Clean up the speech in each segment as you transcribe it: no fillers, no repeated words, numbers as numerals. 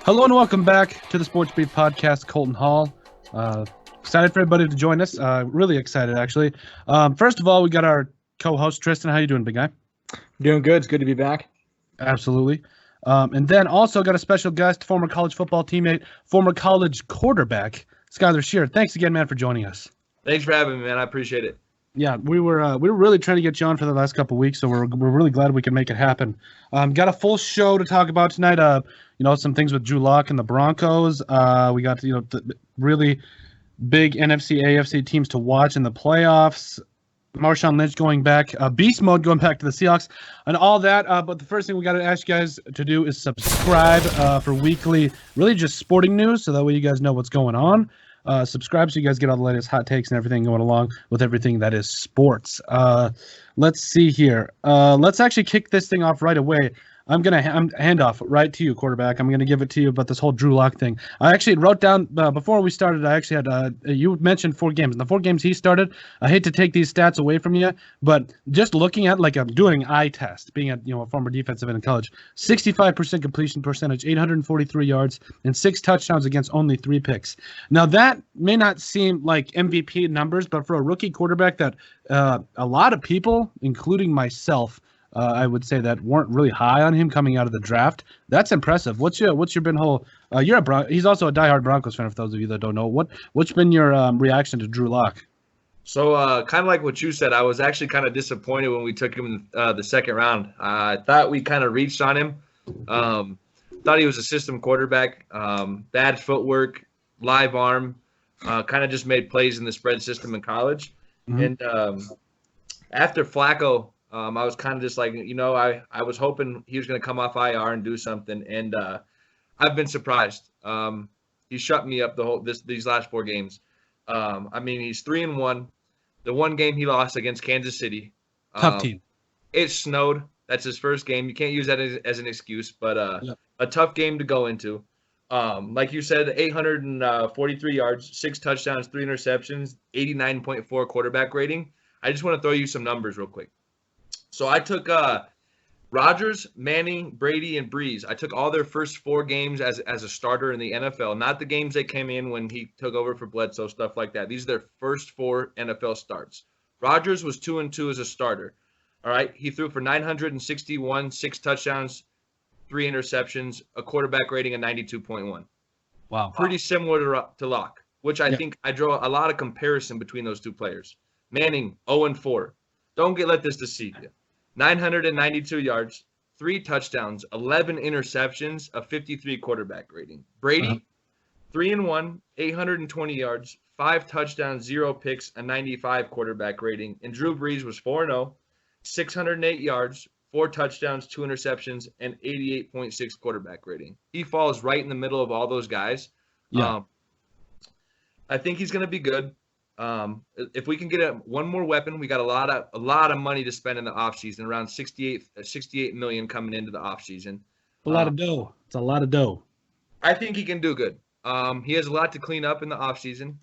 Hello and welcome back to the Sports Beat Podcast. Colton Hall. Excited for everybody to join us. Really excited, actually. First of all, we got our co-host Tristan. How you doing, big guy? Doing good. It's good to be back. Absolutely. And then also got a special guest, former college football teammate, former college quarterback, Skylar Shear. Thanks again, man, for joining us. Thanks for having me, man. I appreciate it. Yeah, we were really trying to get you on for the last couple of weeks, so we're really glad we can make it happen. Got a full show to talk about tonight. Some things with Drew Lock and the Broncos. We got the really big NFC, AFC teams to watch in the playoffs. Marshawn Lynch going back, beast mode going back to the Seahawks, and all that. But the first thing we got to ask you guys to do is subscribe for weekly, really just sporting news, so that way you guys know what's going on. Subscribe so you guys get all the latest hot takes and everything going along with everything that is sports. Let's see here. Let's actually kick this thing off right away. I'm hand off right to you, quarterback. I'm gonna give it to you about this whole Drew Lock thing. I actually wrote down before we started. I actually had you mentioned 4 games. In the 4 games he started, I hate to take these stats away from you, but just looking at I'm doing an eye test, being a former defensive end in college, 65% completion percentage, 843 yards, and 6 touchdowns against only 3 picks. Now that may not seem like MVP numbers, but for a rookie quarterback that a lot of people, including myself, I would say that weren't really high on him coming out of the draft. That's impressive. What's your been whole? He's also a diehard Broncos fan. For those of you that don't know, what's been your reaction to Drew Lock? So kind of like what you said, I was actually kind of disappointed when we took him in the second round. I thought we kind of reached on him. Thought he was a system quarterback, bad footwork, live arm, kind of just made plays in the spread system in college. Mm-hmm. And after Flacco. I was kind of just like, I was hoping he was going to come off IR and do something, and I've been surprised. He shut me up these last 4 games. He's 3-1. The one game he lost against Kansas City. Tough team. It snowed. That's his first game. You can't use that as an excuse, but a tough game to go into. Like you said, 843 yards, 6 touchdowns, 3 interceptions, 89.4 quarterback rating. I just want to throw you some numbers real quick. So I took Rodgers, Manning, Brady, and Breeze. I took all their first 4 games as a starter in the NFL, not the games they came in when he took over for Bledsoe, stuff like that. These are their first 4 NFL starts. Rodgers was 2-2 as a starter. All right, he threw for 961, 6 touchdowns, 3 interceptions, a quarterback rating of 92.1. Wow. Pretty similar to Locke, which I think I draw a lot of comparison between those 2 players. Manning, 0-4. Don't let this deceive you. 992 yards, 3 touchdowns, 11 interceptions, a 53 quarterback rating. Brady, 3-1, 820 yards, 5 touchdowns, 0 picks, a 95 quarterback rating. And Drew Brees was 4-0, 608 yards, 4 touchdowns, 2 interceptions, and 88.6 quarterback rating. He falls right in the middle of all those guys. Yeah. I think he's going to be good. If we can get one more weapon, we got a lot of money to spend in the offseason, around 68 million coming into the offseason. A lot of dough. It's a lot of dough. I think he can do good. He has a lot to clean up in the offseason.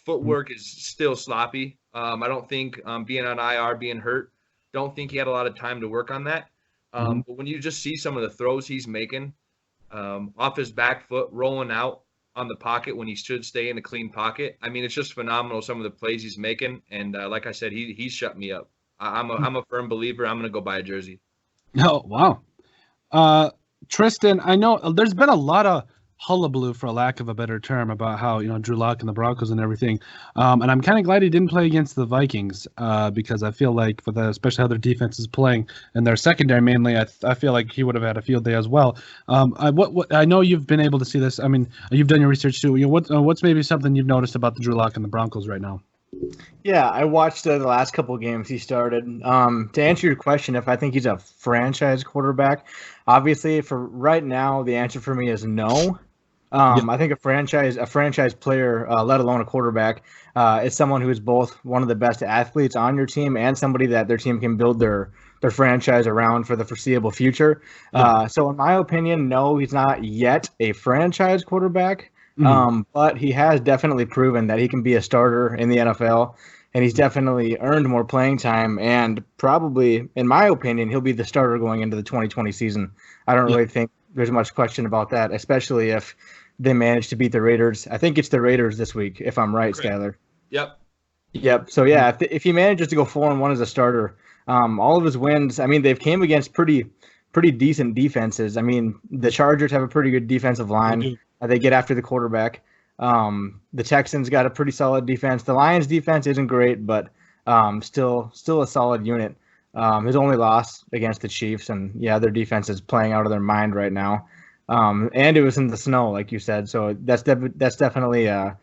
Footwork is still sloppy. I don't think being on IR, being hurt, don't think he had a lot of time to work on that. But when you just see some of the throws he's making off his back foot, rolling out on the pocket when he should stay in a clean pocket. It's just phenomenal, some of the plays he's making. And like I said, he's shut me up. I'm a firm believer. I'm going to go buy a jersey. Oh, wow. Tristan, I know there's been a lot of hullabaloo, for a lack of a better term, about how, Drew Lock and the Broncos and everything. And I'm kind of glad he didn't play against the Vikings because I feel like, especially how their defense is playing and their secondary mainly, I feel like he would have had a field day as well. I know you've been able to see this. You've done your research too. What's maybe something you've noticed about the Drew Lock and the Broncos right now? Yeah, I watched the last couple of games he started. To answer your question, if I think he's a franchise quarterback, obviously for right now, the answer for me is no. I think a franchise player, let alone a quarterback, is someone who is both one of the best athletes on your team and somebody that their team can build their franchise around for the foreseeable future. So in my opinion, no, he's not yet a franchise quarterback, but he has definitely proven that he can be a starter in the NFL. And he's definitely earned more playing time, and probably, in my opinion, he'll be the starter going into the 2020 season. I don't really think there's much question about that, especially if they manage to beat the Raiders. I think it's the Raiders this week, if I'm right, Skyler. Yep. Yep. So yeah, if he manages to go 4-1 as a starter, all of his wins, I mean, they've came against pretty decent defenses. I mean, the Chargers have a pretty good defensive line. They get after the quarterback. The Texans got a pretty solid defense. The Lions defense isn't great, but still a solid unit. His only loss against the Chiefs, and yeah, their defense is playing out of their mind right now. And it was in the snow, like you said, so that's definitely a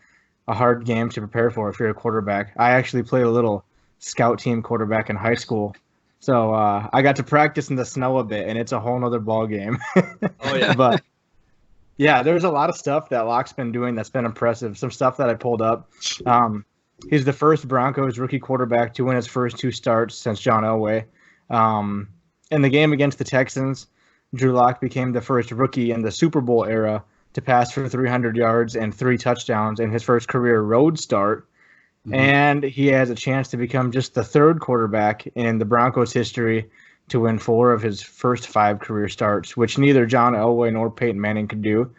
hard game to prepare for if you're a quarterback. I actually played a little scout team quarterback in high school, so I got to practice in the snow a bit, and it's a whole nother ball game. Oh yeah, but yeah, there's a lot of stuff that Locke's been doing that's been impressive. Some stuff that I pulled up. He's the first Broncos rookie quarterback to win his first 2 starts since John Elway. In the game against the Texans, Drew Lock became the first rookie in the Super Bowl era to pass for 300 yards and 3 touchdowns in his first career road start. Mm-hmm. And he has a chance to become just the 3rd quarterback in the Broncos history to win 4 of his first 5 career starts, which neither John Elway nor Peyton Manning could do.